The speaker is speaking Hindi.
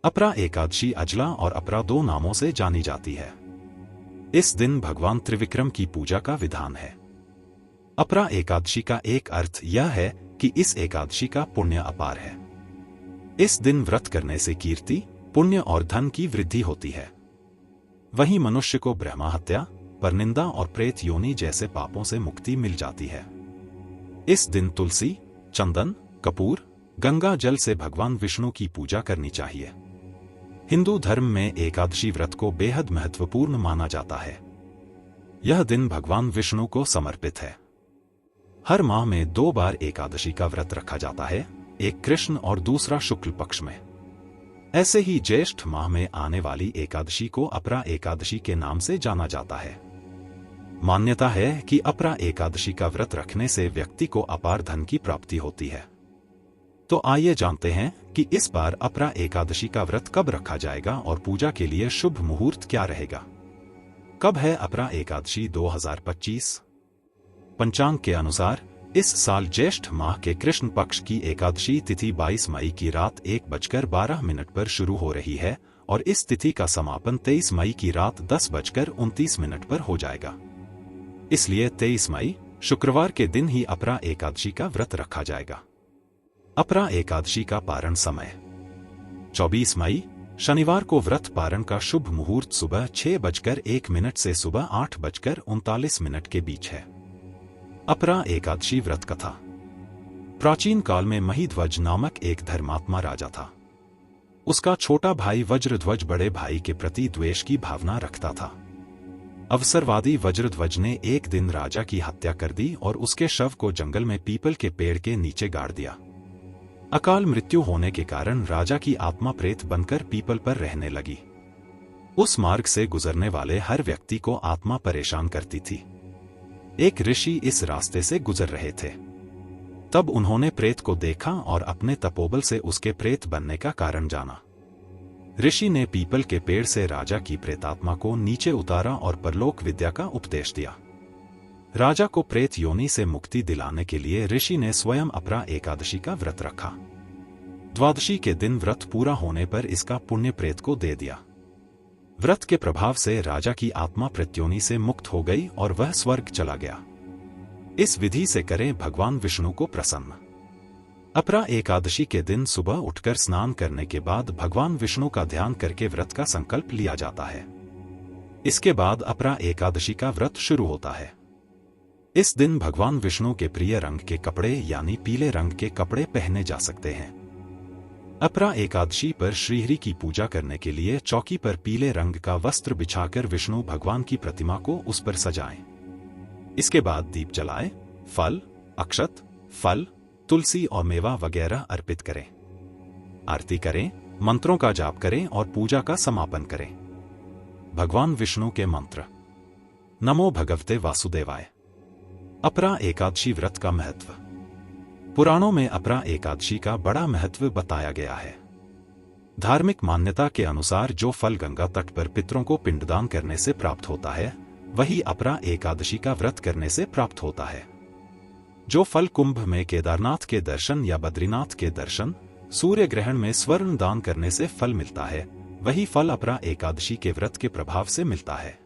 अपरा एकादशी अजला और अपरा दो नामों से जानी जाती है। इस दिन भगवान त्रिविक्रम की पूजा का विधान है। अपरा एकादशी का एक अर्थ यह है कि इस एकादशी का पुण्य अपार है। इस दिन व्रत करने से कीर्ति, पुण्य और धन की वृद्धि होती है। वहीं मनुष्य को ब्रह्मा हत्या, परनिंदा और प्रेत योनि जैसे पापों से मुक्ति मिल जाती है। इस दिन तुलसी, चंदन, कपूर, गंगा जल से भगवान विष्णु की पूजा करनी चाहिए। हिंदू धर्म में एकादशी व्रत को बेहद महत्वपूर्ण माना जाता है। यह दिन भगवान विष्णु को समर्पित है। हर माह में 2 बार एकादशी का व्रत रखा जाता है, एक कृष्ण और दूसरा शुक्ल पक्ष में। ऐसे ही ज्येष्ठ माह में आने वाली एकादशी को अपरा एकादशी के नाम से जाना जाता है। मान्यता है कि अपरा एकादशी का व्रत रखने से व्यक्ति को अपार धन की प्राप्ति होती है। तो आइए जानते हैं कि इस बार अपरा एकादशी का व्रत कब रखा जाएगा और पूजा के लिए शुभ मुहूर्त क्या रहेगा। कब है अपरा एकादशी 2025? पंचांग के अनुसार इस साल ज्येष्ठ माह के कृष्ण पक्ष की एकादशी तिथि 22 मई की रात 1:12 पर शुरू हो रही है और इस तिथि का समापन 23 मई की रात 10:29 पर हो जाएगा। इसलिए 23 मई शुक्रवार के दिन ही अपरा एकादशी का व्रत रखा जाएगा। अपरा एकादशी का पारण समय 24 मई शनिवार को व्रत पारण का शुभ मुहूर्त सुबह 6:01 से सुबह 8:39 के बीच है। अपरा एकादशी व्रत कथा। प्राचीन काल में महीध्वज नामक एक धर्मात्मा राजा था। उसका छोटा भाई वज्रध्वज बड़े भाई के प्रति द्वेष की भावना रखता था। अवसरवादी वज्रध्वज ने एक दिन राजा की हत्या कर दी और उसके शव को जंगल में पीपल के पेड़ के नीचे गाड़ दिया। अकाल मृत्यु होने के कारण राजा की आत्मा प्रेत बनकर पीपल पर रहने लगी। उस मार्ग से गुजरने वाले हर व्यक्ति को आत्मा परेशान करती थी। एक ऋषि इस रास्ते से गुजर रहे थे। तब उन्होंने प्रेत को देखा और अपने तपोबल से उसके प्रेत बनने का कारण जाना। ऋषि ने पीपल के पेड़ से राजा की प्रेतात्मा को नीचे उतारा और परलोक विद्या का उपदेश दिया। राजा को प्रेत योनि से मुक्ति दिलाने के लिए ऋषि ने स्वयं अपरा एकादशी का व्रत रखा। द्वादशी के दिन व्रत पूरा होने पर इसका पुण्य प्रेत को दे दिया। व्रत के प्रभाव से राजा की आत्मा प्रेत्योनि से मुक्त हो गई और वह स्वर्ग चला गया। इस विधि से करें भगवान विष्णु को प्रसन्न। अपरा एकादशी के दिन सुबह उठकर स्नान करने के बाद भगवान विष्णु का ध्यान करके व्रत का संकल्प लिया जाता है। इसके बाद अपरा एकादशी का व्रत शुरू होता है। इस दिन भगवान विष्णु के प्रिय रंग के कपड़े यानी पीले रंग के कपड़े पहने जा सकते हैं। अपरा एकादशी पर श्रीहरि की पूजा करने के लिए चौकी पर पीले रंग का वस्त्र बिछाकर विष्णु भगवान की प्रतिमा को उस पर सजाएं। इसके बाद दीप जलाएं, फल, अक्षत, फल, तुलसी और मेवा वगैरह अर्पित करें। आरती करें, मंत्रों का जाप करें और पूजा का समापन करें। भगवान विष्णु के मंत्र। नमो भगवते वासुदेवाय। अपरा एकादशी व्रत का महत्व। पुराणों में अपरा एकादशी का बड़ा महत्व बताया गया है। धार्मिक मान्यता के अनुसार जो फल गंगा तट पर पितरों को पिंडदान करने से प्राप्त होता है, वही अपरा एकादशी का व्रत करने से प्राप्त होता है। जो फल कुंभ में केदारनाथ के दर्शन या बद्रीनाथ के दर्शन, सूर्य ग्रहण में स्वर्ण दान करने से फल मिलता है, वही फल अपरा एकादशी के व्रत के प्रभाव से मिलता है।